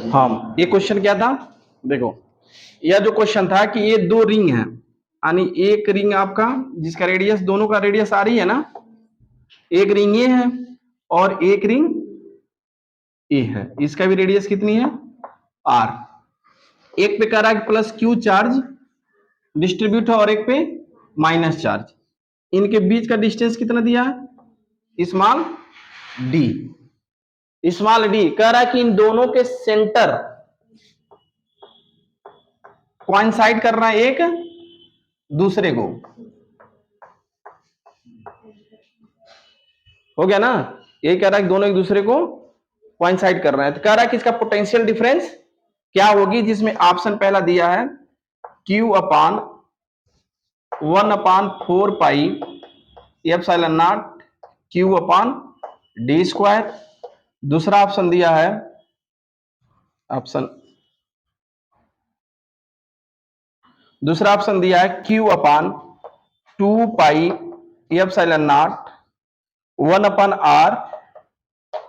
हाँ, ये क्वेश्चन क्या था, देखो यह जो क्वेश्चन था कि ये दो रिंग है, यानी एक रिंग आपका जिसका रेडियस, दोनों का रेडियस आ रही है ना, एक रिंग ये है और एक रिंग ए है, इसका भी रेडियस कितनी है आर। एक पे कह रहा है प्लस क्यू चार्ज डिस्ट्रीब्यूट है और एक पे माइनस चार्ज, इनके बीच का डिस्टेंस कितना दिया है स्मॉल डी। स्मॉल डी कह रहा है कि इन दोनों के सेंटर कोइंसाइड कर रहा है एक दूसरे को, हो गया ना, यही कह रहा है कि दोनों एक दूसरे को कोइंसाइड कर रहे हैं। तो कह रहा है कि इसका पोटेंशियल डिफरेंस क्या होगी, जिसमें ऑप्शन पहला दिया है Q अपान 1/4 पाई एप्सिलॉन नॉट Q अपान डी स्क्वायर। दूसरा ऑप्शन दिया है Q अपान 2 पाई epsilon naught 1/r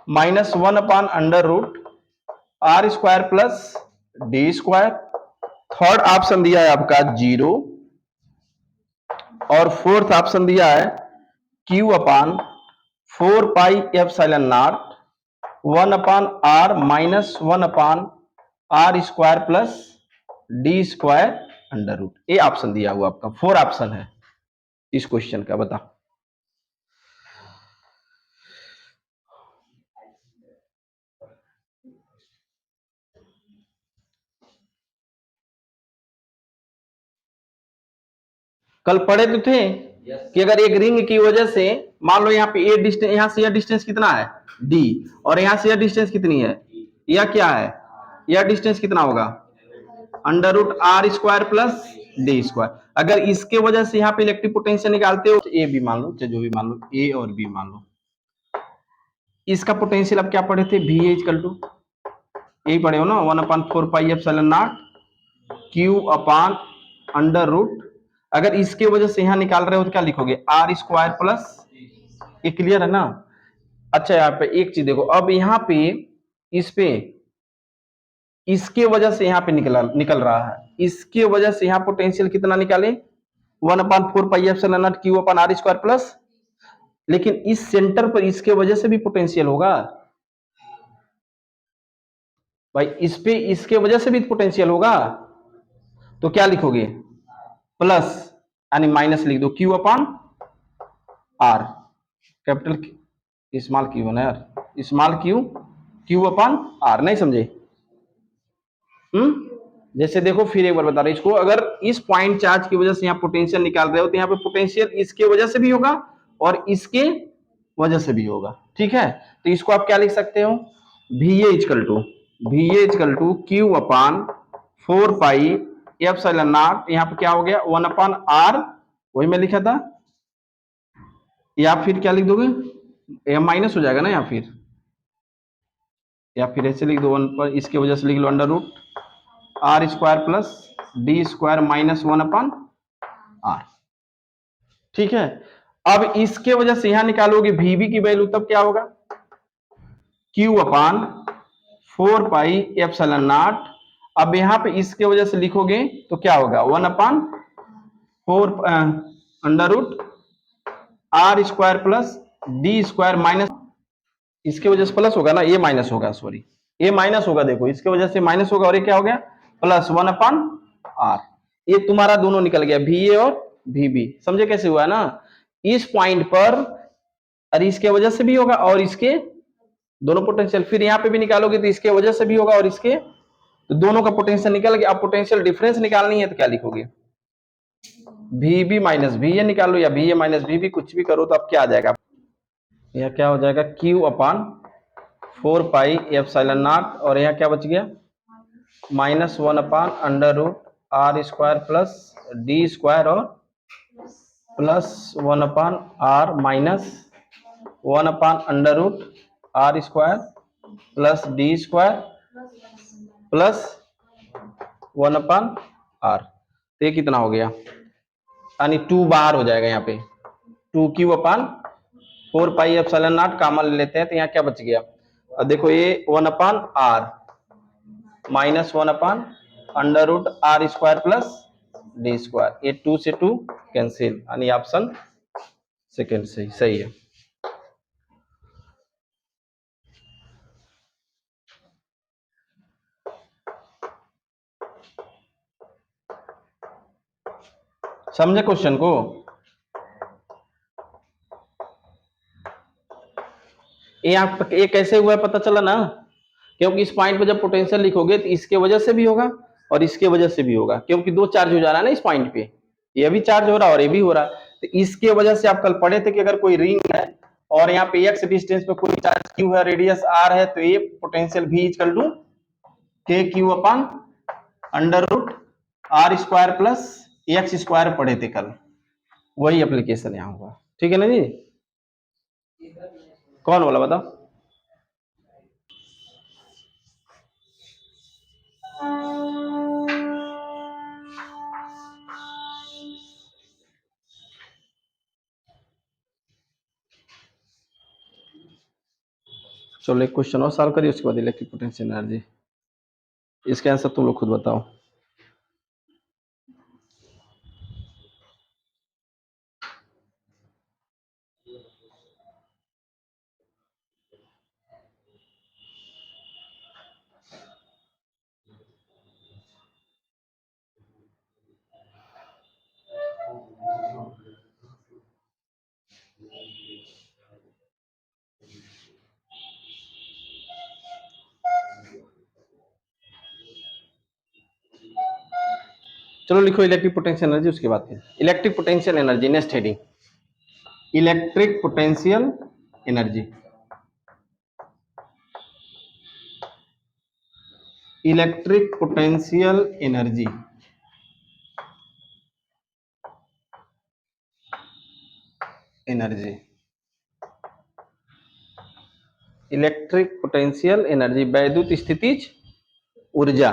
minus 1/√r square plus D square. Third option दिया है आपका 0 और फोर्थ ऑप्शन दिया है Q upon 4 pi epsilon naught 1/r minus 1/r square plus D square under root. ये ऑप्शन दिया हुआ आपका, 4 ऑप्शन है इस क्वेश्चन का, बता। कल पढ़े तो थे कि अगर एक रिंग की वजह से मान लो यहाँ पे ए डिस्टेंस, यहां से यह डिस्टेंस कितना है डी, और यहां से यह डिस्टेंस कितनी है, यह क्या है, यह डिस्टेंस कितना होगा √r square plus D square. अगर इसके वजह से यहाँ पे इलेक्ट्रिक पोटेंशियल निकालते हो, ए भी मान लो, जो भी मान लो, ए और बी मान लो, इसका पोटेंशियल अब क्या पढ़े थे, वी इक्वल टू, यही पढ़े हो ना, 1/4 pi epsilon naught Q upon under root. अगर इसके वजह से यहां निकाल रहे हो तो क्या लिखोगे, आर स्क्वायर प्लस, ये क्लियर है ना। अच्छा यहाँ पे एक चीज देखो, अब यहाँ पे इस पे इसके वजह से यहाँ पे निकल रहा है, इसके वजह से यहाँ पोटेंशियल कितना निकाले, 1/4 pi epsilon naught Q upon R square plus, लेकिन इस सेंटर पर इसके वजह से भी पोटेंशियल होगा भाई, इस पे इसके वजह से भी पोटेंशियल होगा, तो क्या लिखोगे प्लस, यानी माइनस लिख दो Q upon R, capital small Q है ना यार, स्मॉल क्यू अपान आर, नहीं समझे। जैसे देखो फिर एक बार बता रहे इसको, अगर इस पॉइंट चार्ज की वजह से यहाँ पोटेंशियल निकाल रहे हो तो यहाँ पे पोटेंशियल इसके वजह से भी होगा और इसके वजह से भी होगा, ठीक है। तो इसको आप क्या लिख सकते हो, V A equal to Q upon 4 pi epsilon naught, यहाँ पे क्या हो गया 1/r, वही मैं लिखा था, या फिर क्या लिख दोगे, यह माइनस हो जाएगा ना, या फिर ऐसे लिख दो 1 पर, इसके वजह से लिख लो under root r square plus D square minus 1/r, ठीक है। अब इसके वजह से यहां निकालोगे वीबी की वैल्यू, तब क्या होगा Q upon 4 pi epsilon not. अब यहां पे इसके वजह से लिखोगे तो क्या होगा 1/4 under root r square plus D square minus, इसके वजह से प्लस होगा ना, ये माइनस होगा, सॉरी ये माइनस होगा, देखो इसके वजह से माइनस होगा और ये क्या हो गया प्लस 1/r। ये तुम्हारा दोनों निकल गया वी ए और वी बी, समझे कैसे हुआ ना, इस पॉइंट पर अरे इसके वजह से भी होगा और इसके दोनों पोटेंशियल, फिर यहाँ पे भी निकालोगे तो इसके वजह से भी होगा और इसके, तो दोनों का पोटेंशियल निकल गया। अब पोटेंशियल डिफरेंस निकालनी है तो क्या लिखोगे, V B minus V A निकालो या V A minus V B, कुछ भी करो तो अब क्या आ जाएगा, यह क्या हो जाएगा Q upon 4 pi epsilon naught, और यहाँ क्या बच गया minus 1/√r square plus D square और plus 1/r minus 1/√r square plus D square plus 1/r। तो ये कितना हो गया, यानी 2 बाहर हो जाएगा, यहाँ पे 2Q upon 4 pi epsilon not common ले लेते हैं तो यहाँ क्या बच गया, और देखो ये 1/r -1/√r² प्लस d²। ये 2 से 2 कैंसिल, यानी ऑप्शन सेकेंड सही सही है। समझे क्वेश्चन को? ये कैसे हुआ है पता चला ना, क्योंकि इस पॉइंट पे जब पोटेंशियल लिखोगे तो इसके वजह से भी होगा और इसके वजह से भी होगा, क्योंकि दो चार्ज हो जा रहा है ना इस पॉइंट पे, ये भी चार्ज हो रहा है और ये भी हो रहा है। तो इसके वजह से आप कल पढ़े थे कि अगर कोई रिंग है और यहाँ पे x डिस्टेंस पे कोई चार्ज q है, रेडियस r है, तो ये potential v equal to kq/√r² plus x² पढ़े थे कल, वही एप्लीकेशन यहाँ होगा। ठीक है ना जी? कौन बोला बताओ? चलो एक क्वेश्चन और सॉल्व करिए, उसके बाद इलेक्ट्रिक पोटेंशियल एनर्जी। इसका आंसर तुम लोग खुद बताओ। चलो लिखो इलेक्ट्रिक पोटेंशियल एनर्जी, उसके बाद फिर electric potential energy. Next heading electric potential energy. Electric potential energy energy electric potential energy वैद्युत स्थितिज ऊर्जा।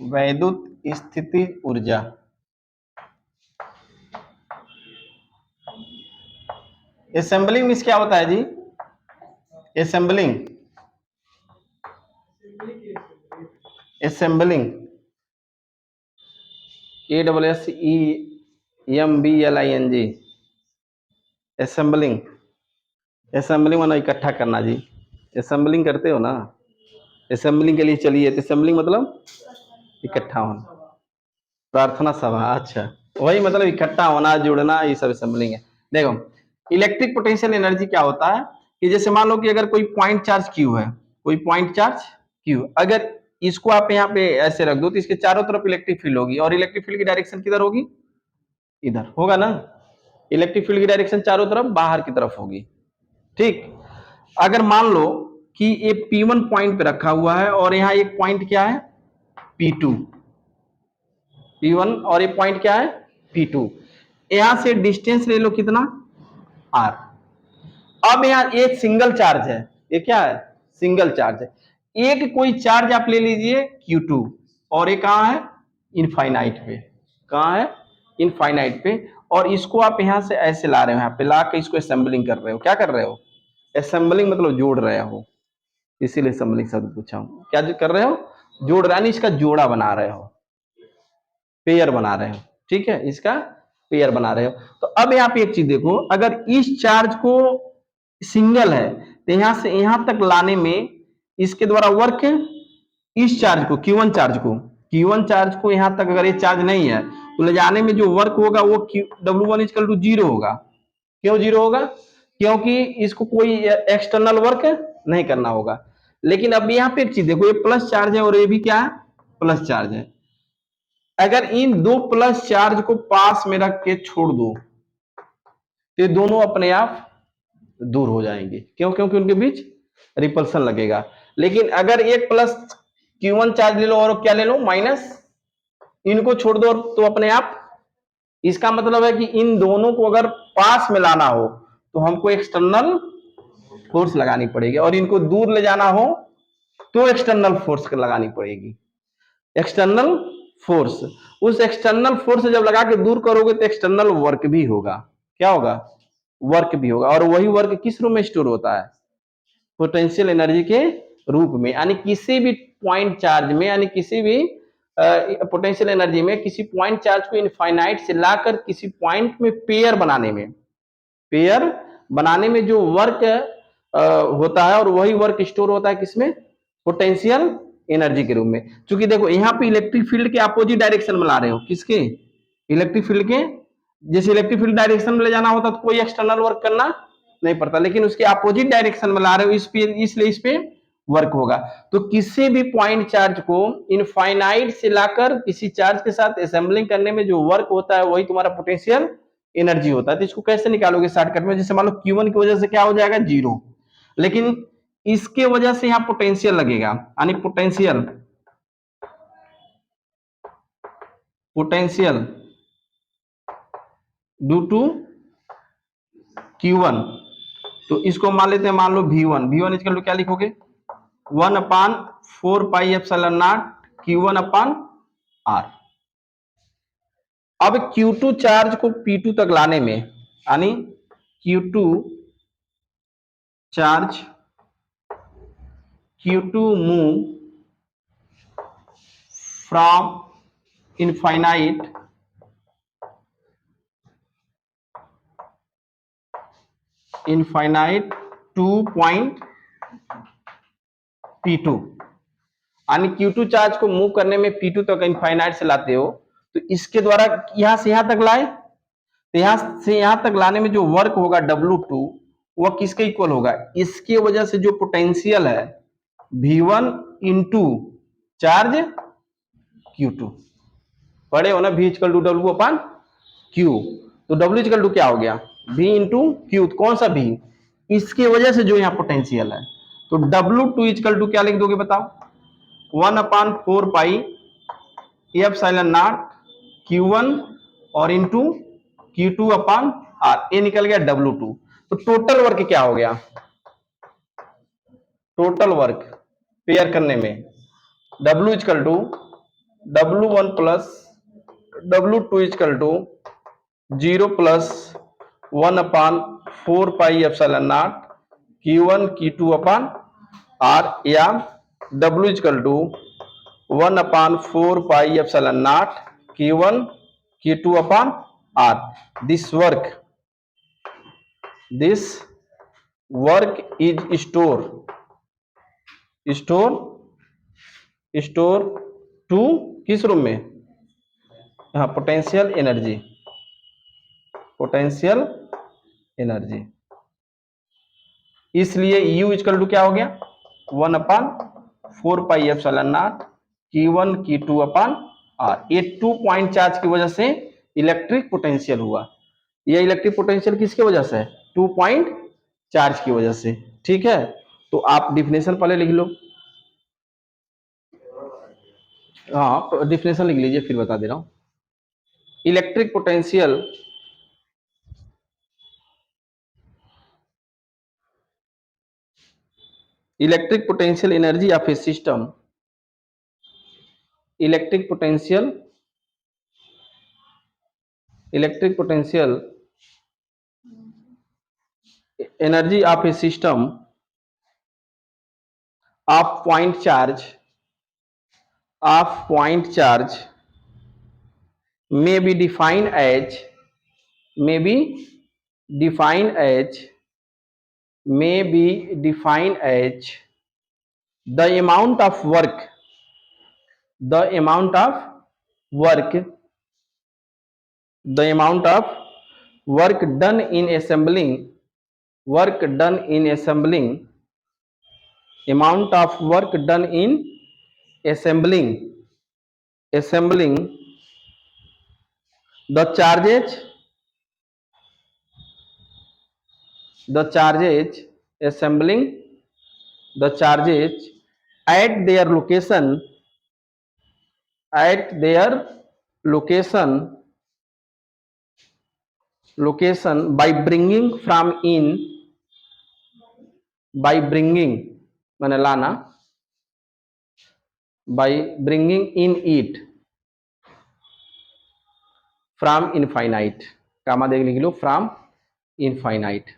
वैद्युत स्थितिज ऊर्जा। असेंबलिंग मीन्स क्या होता है जी? Assembling assembling ASSEMBLING assembling. Assembling माना इकट्ठा करना जी। असेंबलिंग करते हो ना, असेंबलिंग के लिए चलिए। तो असेंबलिंग मतलब इकट्ठा होना। प्रार्थना सभा, अच्छा वही मतलब इकट्ठा होना, जुड़ना, ये सब असेंबलिंग है। देखो इलेक्ट्रिक पोटेंशियल एनर्जी क्या होता है कि जैसे मान लो कि अगर कोई पॉइंट चार्ज क्यू है, कोई पॉइंट चार्ज क्यू, अगर इसको आप यहाँ पे ऐसे रख दो तो इसके चारों तरफ इलेक्ट्रिक फील्ड होगी, और इलेक्ट्रिक फील्ड की डायरेक्शन किधर होगी? इधर होगा ना। इलेक्ट्रिक फील्ड की डायरेक्शन चारों तरफ बाहर की तरफ होगी। ठीक, अगर मान लो कि ये P1 पॉइंट पे रखा हुआ है और यहाँ एक पॉइंट क्या है P2, P1 और ये पॉइंट क्या है P2, यहां से डिस्टेंस ले लो कितना R। अब यहाँ एक सिंगल चार्ज है, ये क्या है सिंगल चार्ज है। एक कोई चार्ज आप ले लीजिए Q2 और ये कहाँ है इनफाइनाइट पे, कहाँ है इनफाइनाइट पे, और इसको आप यहां से ऐसे ला रहे हो, यहाँ पे ला के इसको असेंबलिंग कर रहे हो। क्या कर रहे हो? असेंबलिंग मतलब जोड़ रहे हो, इसीलिए असेंबलिंग शब्द पूछा हूं। क्या कर रहे हो? जोड़ रहे हो, इसका जोड़ा बना रहे हो, पेयर बना रहे हो। ठीक है, इसका पेयर बना रहे हो। तो अब यहाँ पे एक चीज देखो, अगर इस चार्ज को सिंगल है तो यहां से यहां तक लाने में इसके द्वारा वर्क, इस चार्ज को Q1 चार्ज को यहां तक अगर ये चार्ज नहीं है तो ले जाने में जो वर्क होगा वो W1 इक्वल टू 0 होगा। क्यों 0 होगा? क्योंकि इसको कोई एक्सटर्नल वर्क नहीं करना होगा। लेकिन अब यहाँ पे एक चीज देखो, ये प्लस चार्ज है और ये भी क्या है प्लस चार्ज है। अगर इन दो प्लस चार्ज को पास में रख के छोड़ दो तो ये दोनों अपने आप दूर हो जाएंगे। क्यों? क्योंकि उनके बीच रिपल्सन लगेगा। लेकिन अगर एक प्लस Q1 चार्ज ले लो और क्या ले लो माइनस, इनको छोड़ दो तो अपने आप, इसका मतलब है कि इन दोनों को अगर पास में लाना हो तो हमको एक्सटर्नल फोर्स लगानी पड़ेगी, और इनको दूर ले जाना हो तो एक्सटर्नल फोर्स लगानी पड़ेगी। एक्सटर्नल फोर्स, उस एक्सटर्नल फोर्स जब लगा के दूर करोगे तो एक्सटर्नल वर्क भी होगा। क्या होगा? वर्क भी होगा। और वही वर्क किस रूप में स्टोर होता है? पोटेंशियल एनर्जी के रूप में, यानी किसी भी पॉइंट चार्ज में, यानी किसी भी पोटेंशियल एनर्जी में किसी पॉइंट चार्ज को इनफाइनाइट से लाकर किसी पॉइंट में पेयर बनाने में जो वर्क होता है, और वही वर्क स्टोर होता है किसमें, पोटेंशियल एनर्जी के रूप में। क्योंकि देखो यहाँ पे इलेक्ट्रिक फील्ड के अपोजिट डायरेक्शन में ला रहे हो, किसके, इलेक्ट्रिक फील्ड के। जैसे इलेक्ट्रिक फील्ड डायरेक्शन में ले जाना होता तो कोई एक्सटर्नल वर्क करना नहीं पड़ता, लेकिन उसके अपोजिट डायरेक्शन में ला रहे हो, इसलिए इस पे वर्क होगा। तो किसी भी पॉइंट चार्ज को इनफाइनाइट से लाकर किसी चार्ज के साथ असेंबलिंग करने में जो वर्क होता है वही तुम्हारा पोटेंशियल एनर्जी होता है। तो इसको कैसे निकालोगे शॉर्टकट में, जैसे मान लो Q1 की वजह से क्या हो जाएगा, 0, लेकिन इसके वजह से यहां पोटेंशियल लगेगा, यानी पोटेंशियल ड्यू टू Q1। तो इसको मान लेते हैं, मान लो V1 इजकल टू क्या लिखोगे, 1/4πε0 Q1/R। अब Q2 चार्ज को P2 तक लाने में, यानी Q2 charge Q2 move from infinite two point P2, यानी Q2 चार्ज को मूव करने में P2 तक इनफाइनाइट से लाते हो, तो इसके द्वारा यहां से यहां तक लाए, तो यहां से यहां तक लाने में जो वर्क होगा W2, वह किसके इक्वल होगा, इसके वजह से जो पोटेंशियल है V1 इंटू चार्ज Q2। पढ़े हो ना, V equal to W upon Q, तो W इक्वल टू क्या हो गया, V इंटू Q। कौन सा V, इसके वजह से जो यहाँ पोटेंशियल है। तो W2 इक्वल टू क्या लिख दोगे बताओ, 1/4πε0 Q1 और इंटू Q2/R, ये निकल गया W2। तो टोटल वर्क क्या हो गया, टोटल वर्क पेयर करने में W equal to W1 plus W2 equal to 0 plus 1/4πε0 Q1 Q2/R, या W equal to 1/4πε0 Q1 Q2/R। This work is store to किस रूम में, हाँ, पोटेंशियल एनर्जी। इसलिए U इक्वल टू क्या हो गया, 1/4πε0 Q1 Q2/R। ये 2 पॉइंट चार्ज की वजह से इलेक्ट्रिक पोटेंशियल हुआ। ये इलेक्ट्रिक पोटेंशियल किसके वजह से है, 2 पॉइंट चार्ज की वजह से। ठीक है, तो आप डिफिनेशन पहले लिख लो, हाँ डिफिनेशन लिख लीजिए, फिर बता दे रहा हूं। Electric potential energy of a system, electric potential energy of a system of point charge may be defined as the amount of work done in assembling amount of work done in assembling the charges assembling the charges at their location by bringing मैंने लाना, by bringing in it from infinite, कामा देख लिख लो, from infinite।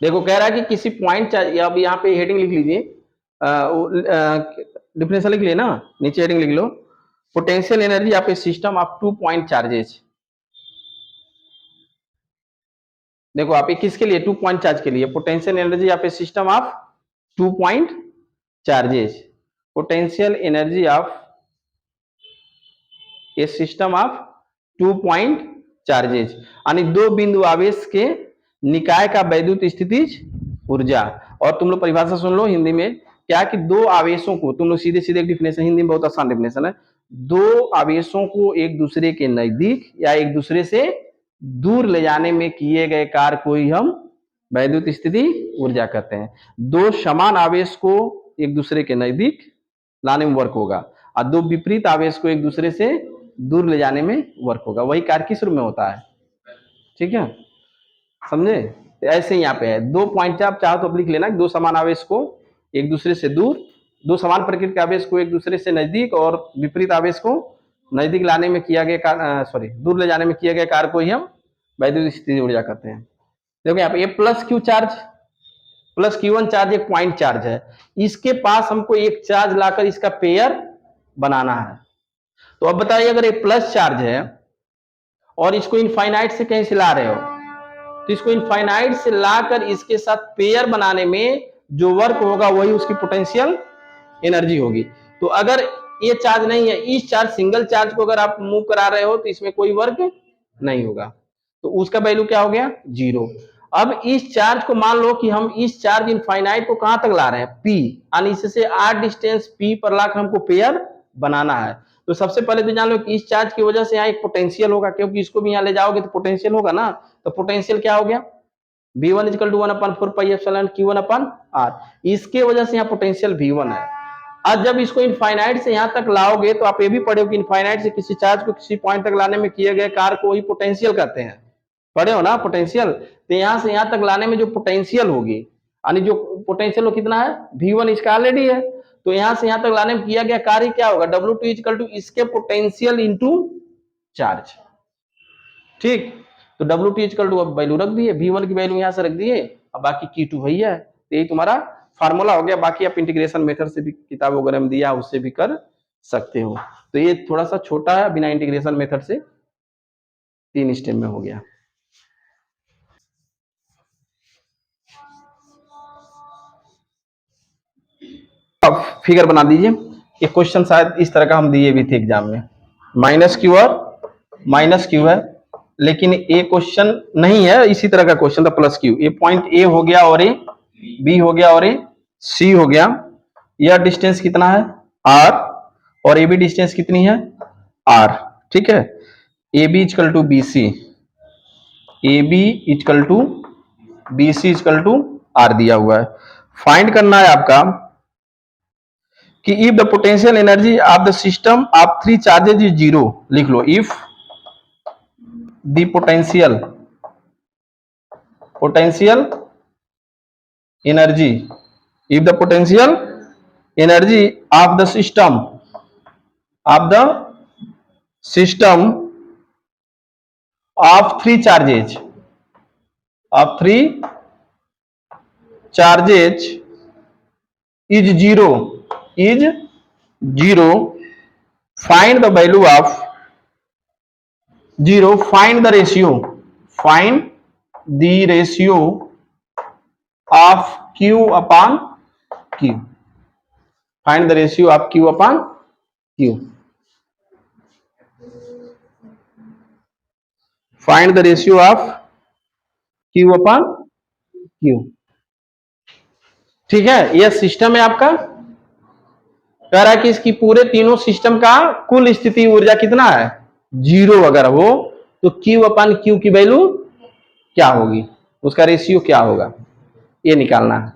देखो कह रहा है कि किसी पॉइंट चार्ज, अब यहाँ पे हेडिंग लिख लीजिए, डिफिनेशन लिख लिए ना, नीचे हेडिंग लिख लो, potential energy of a system of 2 point charges. देखो आप ये किसके लिए, 2 पॉइंट चार्ज के लिए, potential energy of a system of 2 point charges, potential energy of a system of 2 point charges, यानी दो बिंदु आवेश के निकाय का वैद्युत स्थितिज ऊर्जा। और तुम लोग परिभाषा सुन लो हिंदी में, क्या कि दो आवेशों को, तुम लोग सीधे सीधे डिफिनेशन, हिंदी में बहुत आसान डिफिनेशन है, दो आवेशों को एक दूसरे के नजदीक या एक दूसरे से दूर ले जाने में किए गए कार्य को ही हम वैद्युत स्थिति ऊर्जा कहते हैं। दो समान आवेश को एक दूसरे के नजदीक लाने में वर्क होगा और दो विपरीत आवेश को एक दूसरे से दूर ले जाने में वर्क होगा, वही कार्य किस रूप में होता है। ठीक है, समझे। तो ऐसे यहाँ पे है, 2 पॉइंट आप चाहो तो लिख लेना, दो समान आवेश को एक दूसरे से दूर, दो समान प्रकृति के आवेश को एक दूसरे से नजदीक और विपरीत आवेश को नजदीक लाने में किया गया दूर ले जाने में किया गया कार्य को ही हम वैद्युत स्थिति ऊर्जा कहते हैं। देखो यहाँ पे plus Q charge, plus Q1 charge एक पॉइंट चार्ज है, इसके पास हमको एक चार्ज लाकर इसका पेयर बनाना है। तो अब बताइए, अगर एक प्लस चार्ज है और इसको इनफाइनाइट से कहीं से ला रहे हो, तो इसको इनफाइनाइट से लाकर इसके साथ पेयर बनाने में जो वर्क होगा वही उसकी पोटेंशियल एनर्जी होगी। तो अगर ये चार्ज नहीं है, इस चार्ज सिंगल चार्ज को अगर आप मूव करा रहे हो तो इसमें कोई वर्क नहीं होगा, तो उसका वैल्यू क्या हो गया, 0। अब इस चार्ज को मान लो कि हम इस चार्ज इनफाइनाइट को कहां तक ला रहे हैं, P, यानी इससे r डिस्टेंस P पर लाकर हमको पेयर बनाना है। तो सबसे पहले तो जान लो कि इस चार्ज की वजह से यहाँ एक पोटेंशियल होगा, क्योंकि इसको भी यहाँ ले जाओगे तो पोटेंशियल होगा ना। तो पोटेंशियल क्या हो गया, V1 = 1/4πε Q1/R, इसके वजह से यहाँ पोटेंशियल V1 है। आज जब इसको इनफाइनाइट से यहाँ तक लाओगे तो आप ये भी पढ़े हो कि इनफाइनाइट से किसी चार्ज को किसी पॉइंट तक लाने में किए गए कार्य को ही पोटेंशियल कहते हैं, पढ़े हो ना पोटेंशियल। तो यहाँ से यहाँ तक लाने में जो पोटेंशियल होगी, यानी जो पोटेंशियल वो कितना है, V1, इसका ऑलरेडी है, तो यहाँ से यहाँ तक लाने में किया गया कार्य क्या होगा, W2 = इसके पोटेंशियल इंटू चार्ज। ठीक, तो W2 = वैल्यू रख दिए, V1 की वैल्यू यहाँ से रख दिए, अब बाकी Q2 वही है। तो यही तुम्हारा फार्मूला हो गया। बाकी आप इंटीग्रेशन मेथड से भी किताब वगैरह में दिया उससे भी कर सकते हो। तो ये थोड़ा सा छोटा है, बिना इंटीग्रेशन मेथड से 3 स्टेप में हो गया। अब फिगर बना दीजिए। ये क्वेश्चन शायद इस तरह का हम दिए भी थे एग्जाम में, -Q और -Q है, लेकिन ये क्वेश्चन नहीं है, इसी तरह का क्वेश्चन था +Q। ये पॉइंट A हो गया और ये B हो गया और ये C हो गया। यह डिस्टेंस कितना है, R, और AB डिस्टेंस कितनी है, R। ठीक है, AB = BC, AB = BC = R दिया हुआ है। फाइंड करना है आपका कि if the potential energy of the system of 3 charges is 0, लिख लो, if the potential energy, if the potential energy of the system of 3 charges is 0, find the value of 0, find the ratio of Q/Q, find the ratio of Q/Q, find the ratio of Q/Q। ठीक है, यह system है आपका, कह रहा है कि इसकी पूरे तीनों सिस्टम का कुल स्थिति ऊर्जा कितना है, 0 अगर हो तो Q/Q की वैल्यू क्या होगी, उसका रेशियो क्या होगा, ये निकालना है।